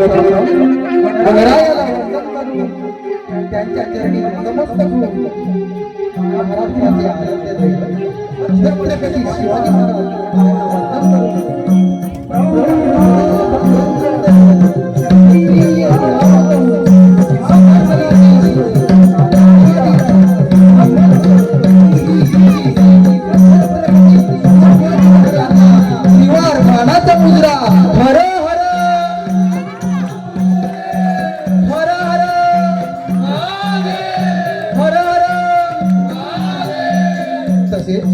गणरायाला वंदन करून त्यांच्या चरणी नतमस्तक होऊन महाराष्ट्राचे आराध्य दैवत छत्रपती शिवाजी महाराज यांना वंदन निवार मानाचा मुद्रा हर हर हर हर हर हर तसेच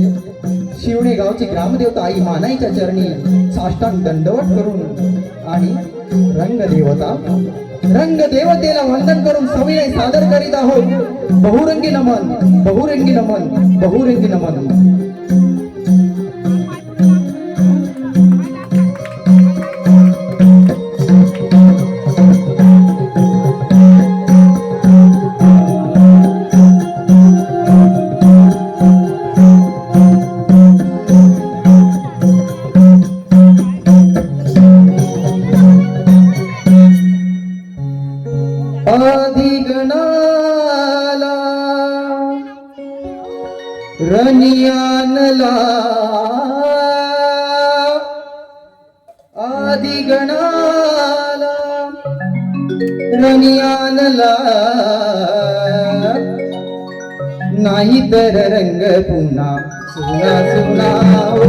शिवणे गावची ग्रामदेवता आई मानाईच्या चरणी साष्टांग दंडवत करून आणि रंगदेवतेला वंदन करून सविनय सादर करीत आहोत बहुरंगी नमन बहुरंगी नमन बहुरंगी नमन। आदिगणाला रनियानला आदिगणाला रनियानला नाही तर रंग पुन्हा सुना सुना हो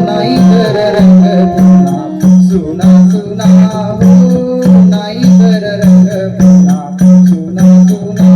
नाही तर रंग पुन्हा सुना सुना हो नाही तर रंग पुन्हा सुना सुना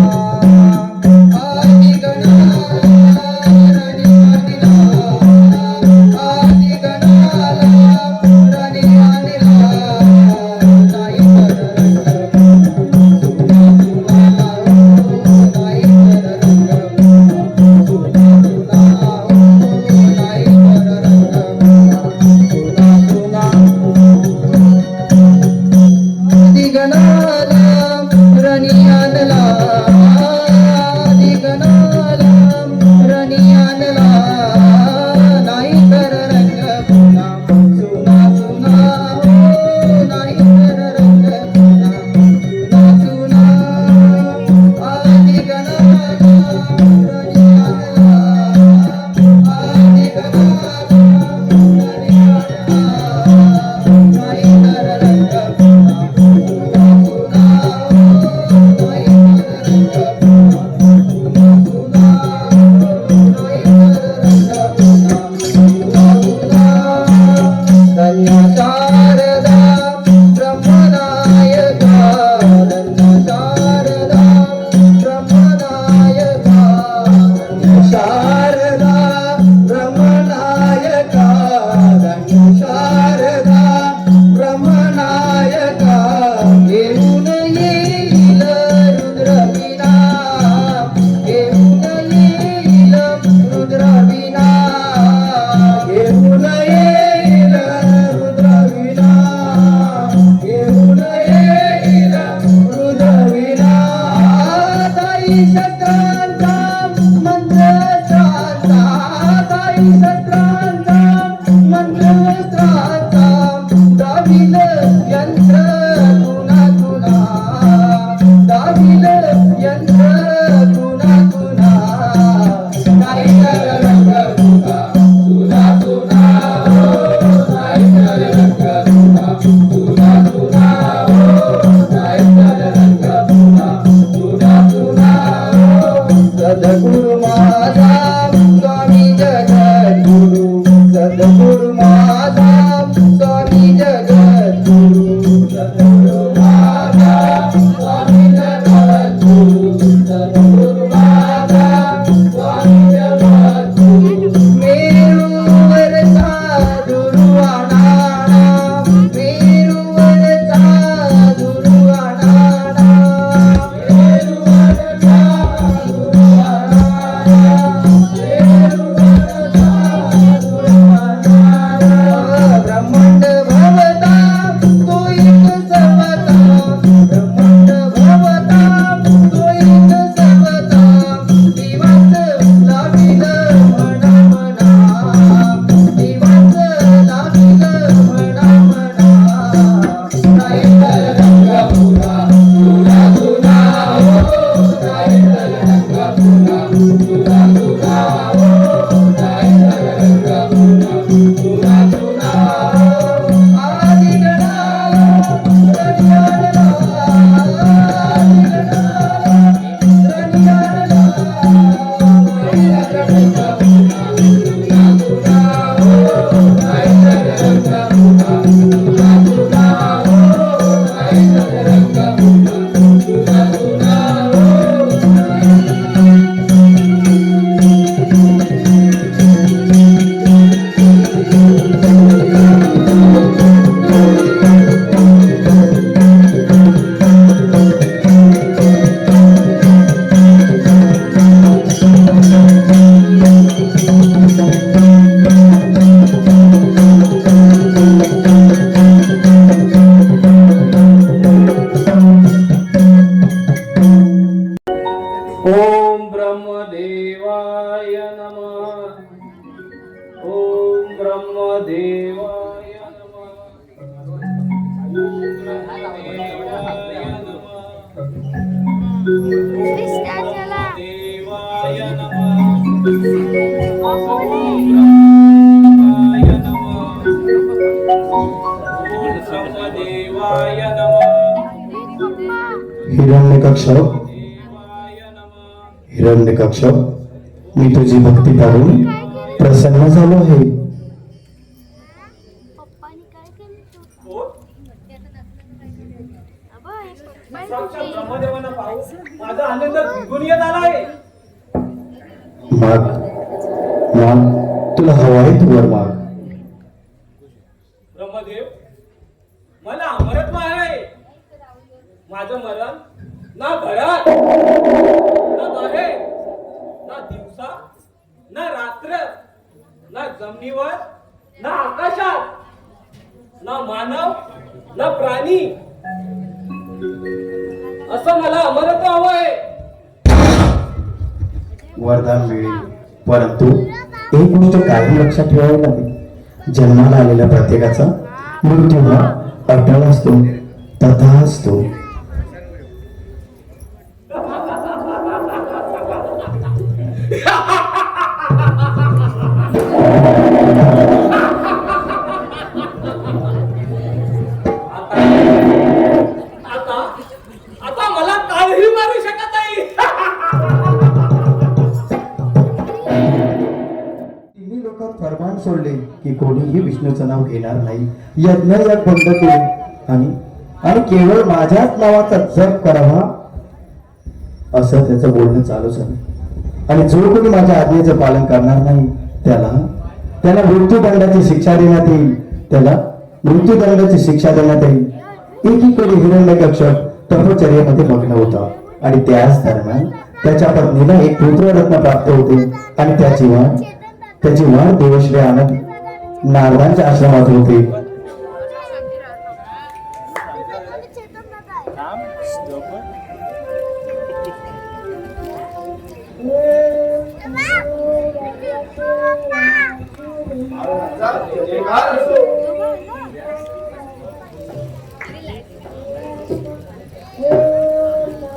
ओम ब्रह्मदेवाय नमः. ओम ब्रह्मदेवाय नमः. ओम ब्रह्मदेवाय नमः. ब्रह्मदेवाय नमः. ओम ब्रह्मदेवाय नमः. ओम ब्रह्मदेवाय नमः. हिरण्यकक्ष हिरण्यकक्ष, मी तुझी भक्ती पाहून प्रसन्न झालो आहे. साक्षात ब्रह्मदेवांना पाहून माझा आनंद द्विगुण येत आलाय. माग माग, तुला हवा आहे तू वर माग. ब्रह्मदेव, मला अमरत्व आहे. माझं मरण ना घरात ना बाहेर, ना दिवसा ना रात्र, ना जमिनीवर ना आकाशात, ना मानव ना प्राणी, असं मला अमरत्व हवंय. वरदान मिळेल, परंतु एक गोष्ट कायम लक्षात ठेवावी लागेल. जन्माला आलेल्या प्रत्येकाचा मृत्यू हा अटळ असतो, तथा असतो. आता मला काळही मारू शकत नाही. तिन्ही लोक फरमान सोडले की कोणीही विष्णूचं नाव घेणार नाही. यज्ञयाग बंद केले आणि केवळ माझ्याच नावाचा जप करावा असं त्याचं बोलणं चालू झालं. आणि जो कोणी माझ्या आज्ञेचं पालन करणार नाही त्याला मृत्यूदंडाची शिक्षा देण्यात येईल. मृत्यूदंडाची शिक्षा देण्यात येईल. एकीकडे हिरण्यकक्ष तपश्चर्येमध्ये मग्न होता आणि त्याच दरम्यान त्याच्या पत्नीला एक पुत्ररत्न प्राप्त होते आणि त्याची वाढ देवश्री आनंद नारदांच्या आश्रमात होते.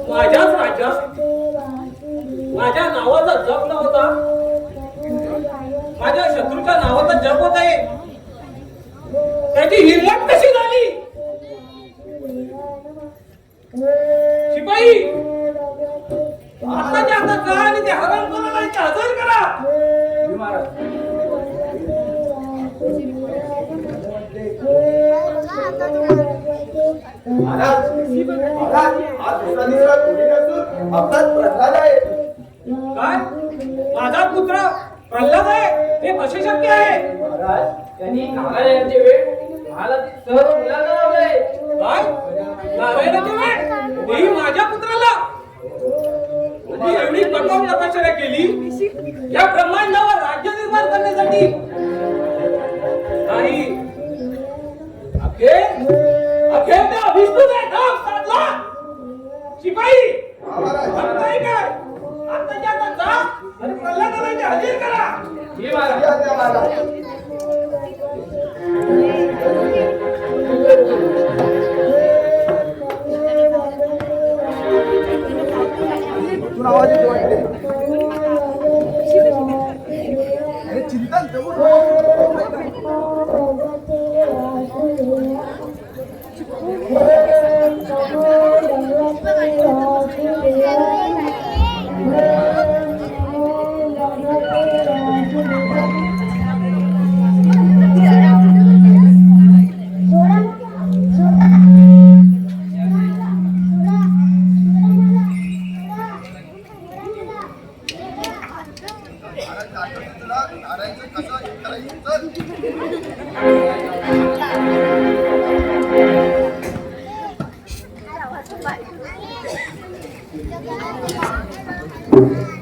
माझ्याच राज्यात माझ्या नावाचा जप न होता माझ्या शत्रूच्या नावाचा जप होत आहे. त्याची हिंमत कशी झाली? शिपाई, आताच्या आता जा आणि ते हरण कोणाला इथे हजर करा. काय? माझा पुत्र प्रल्हाद आहे? हे कसे शक्य आहे? त्यांनी नारायणाची वेळ महालातील सर्व मुलांना लावलंय. काय? नारायणाची वेळ? तेही माझ्या पुत्राला? मी एवढी कठोर तपश्चर्या केली या ब्रह्मांडावर राज्य निर्माण करण्यासाठी नाही. अखेर त्या विष्णूने नाव साधला. शिपाई, काय काय आताच्या आता जा आणि प्रल्हादाला इथे हजर करा. हे महाराज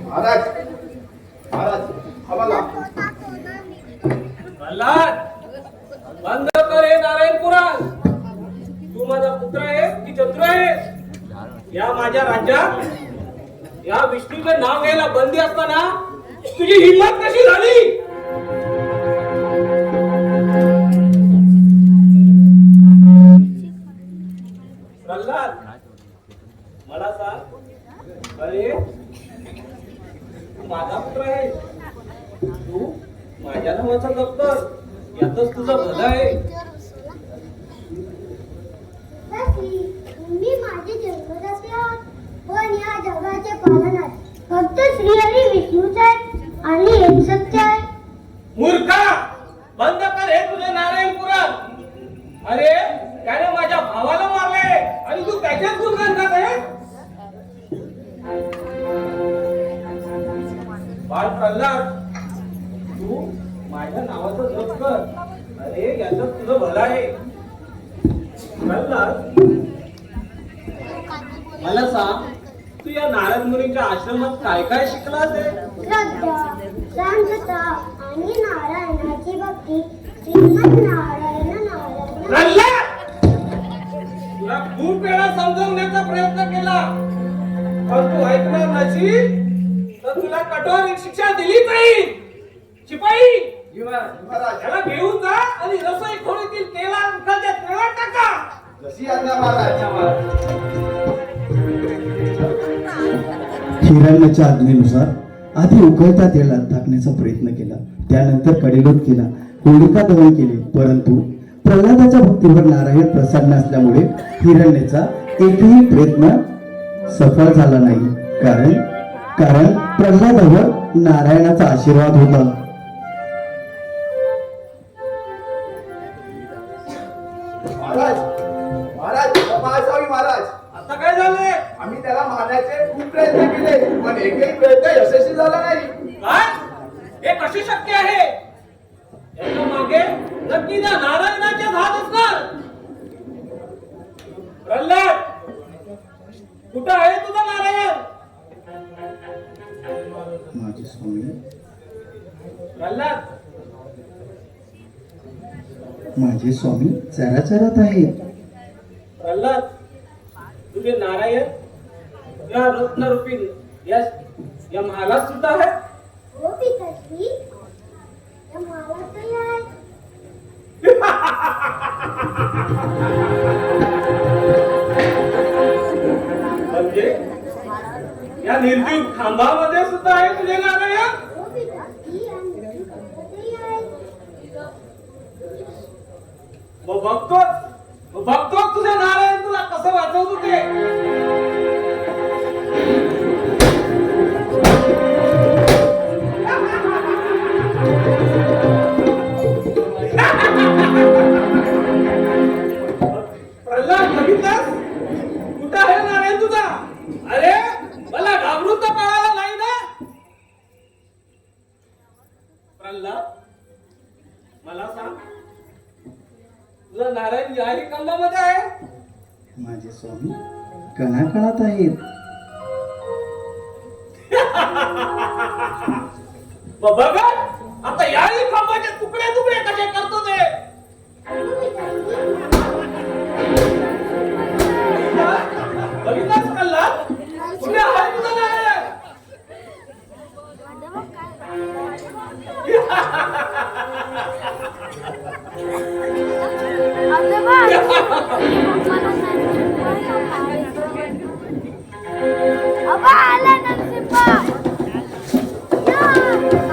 महाराज महाराज आम्हाला प्रल्हाद, बंद कर हे नारायण पुराण. तू माझा पुत्र आहे की शत्रू आहे? या माझ्या राज्यात या विष्णूचे नाव घ्यायला बंदी असताना तुझी हिंमत कशी झाली? प्रल्हाद, मला सांग, अरे तू माझा पुत्र आहे, तू माझ्या नावाचा जप कर, यातच तुझं भलं आहे. तुम्ही माझे जन्मदाते आहात, पण या जगाचे पालनात फक्त श्रीहरी विष्णूच आहेत आणि एक सत्य आहे. मूर्खा, बंद कर हे तुझे नारायण पुराण. अरे त्याने माझ्या भावाला मारले आणि तू त्याच्याच गुणगान गात आहे. बाळ प्रल्हाद, तू माझ्या नावाचं जप कर, अरे याचं तुझं भलं आहे. प्रल्हाद, मला सांग, तू या नारद मुनीच्या आश्रमात काय काय शिकलास आहे? श्रद्धा, शांतता आणि नारायणाची भक्ती. श्रीमद नारायण नारायण. प्रल्हाद, तुला खूप वेळा समजवण्याचा प्रयत्न केला, पण तू ऐकणार नशील तर तुला कठोर शिक्षा दिली जाईल. शिपाई, महाराज त्याला घेऊन जा आणि रसोई खोलीतील तेलाच्या तेलात टाका. जशी आज्ञा महाराज. हिरण्याच्या आज्ञेनुसार आधी उकळत्या तेलात टाकण्याचा प्रयत्न केला, त्यानंतर कडेलोट केला, होलिका दहन केले, परंतु प्रल्हादाच्या भक्तीवर नारायण प्रसन्न असल्यामुळे हिरण्याचा एकही प्रयत्न सफळ झाला नाही. कारण प्रल्हादावर नारायणाचा आशीर्वाद होता. महाराज महाराज क्षमा असावी महाराज. आता काय झालंय? आम्ही त्याला मारण्याचे खूप प्रयत्न केले, पण एकही प्रयत्न यशस्वी झाला नाही. काय? हे कसे शक्य आहे? याच्या मागे नक्की त्या नारायणाचे हात असणार. प्रल्हाद, कुठं आहे तुझा नारायण? माझे स्वामी, प्रल्हाद, माझे स्वामी चराचरात आहेत. प्रल्हाद, तुझे नारायण या रत्नरूपी या महालात सुद्धा आहे. हो पिताश्री, या महालातही आहे. म्हणजे या निर्जीव खांबामध्ये सुद्धा आहे तुझे नारायण. हो पिताश्री, या मृत्यूपथातही आहे. मग बघतो तुझे नारायण तुला कसं वाचवतो ते. प्रल्हाद, बघितलास? कुठं आहे नारायण तुझा? अरे मला घाबरून तर पळाला नाही ना? प्रल्हाद, मला सांग, तुझा नारायण याही कंदामध्ये आहे? माझे स्वामी कणाकणात आहेत. बघा, आता याही खांबाचे तुकडे तुकडे कसे करतो ते. बघितलास प्रल्हाद? कुठे आहे तुझा नारायण? अबा आला नरसिंहा. या,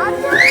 आजोबा.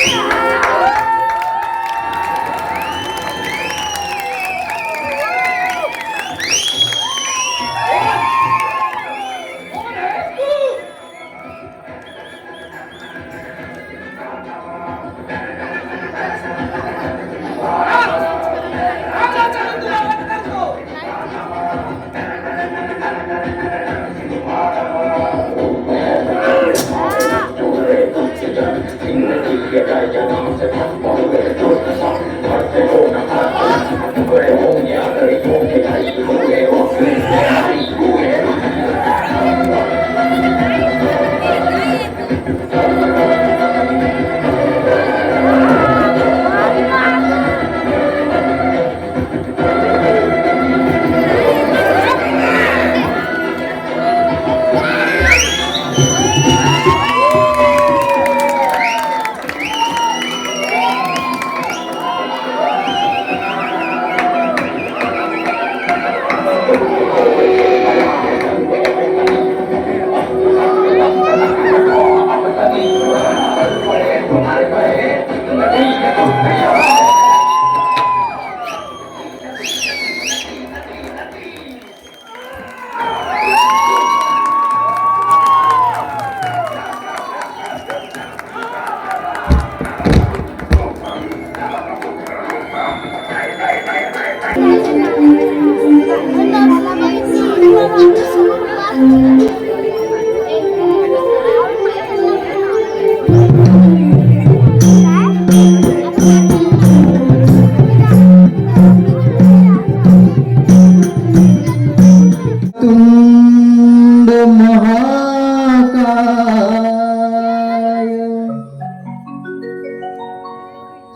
तुंड महाकाय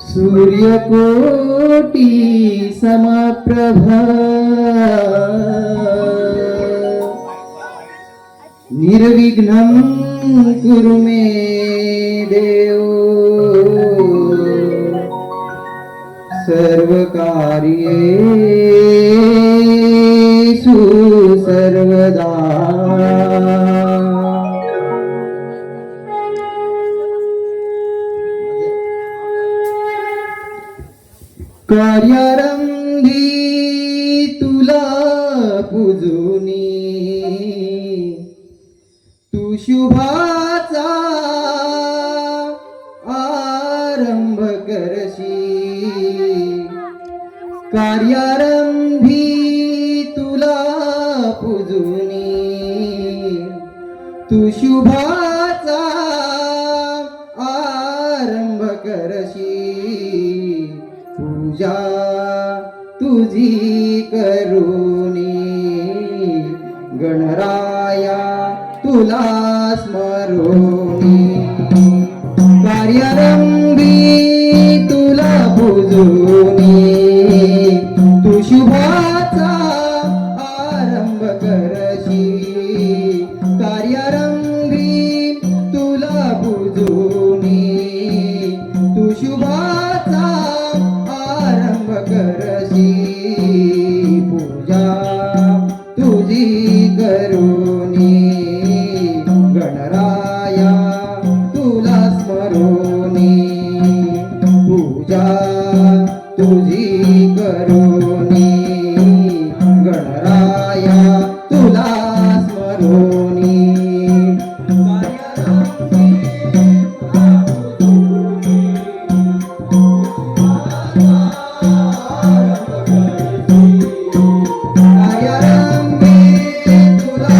सूर्यकोटी समप्रभ निर्विघ्नं कुरु मे देव सर्वकार्येषु सर्वदा। कार्यारंभी तुला पूजुनी तू शुभाचा आरंभ करशी कार्यारंभी तुला पूजुनी तू शुभाचा आरंभ करशी पूजा तुझी करुणी गणराया तुला स्मरुनी कार्यारंभी तुला पूजुनी तू शुभाचा आरंभ करशी कार्यारंभी तुला पूजुनी तू शुभाचा आरंभ करशी पूजा तुझी करुणी गणराया तुला स्मरुनी पूजा तुझी करुणी गणराया तुला स्मरुनी कार्यारंभी तुला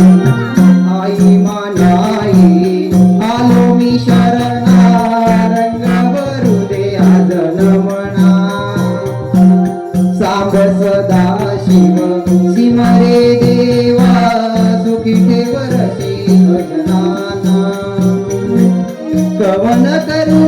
आई मान्याई आलो मी शरणा रंग भरू दे आज नमना सांब सदा शिव सिमरे देवा सुखी ठेवरशी भजनाना कवन करू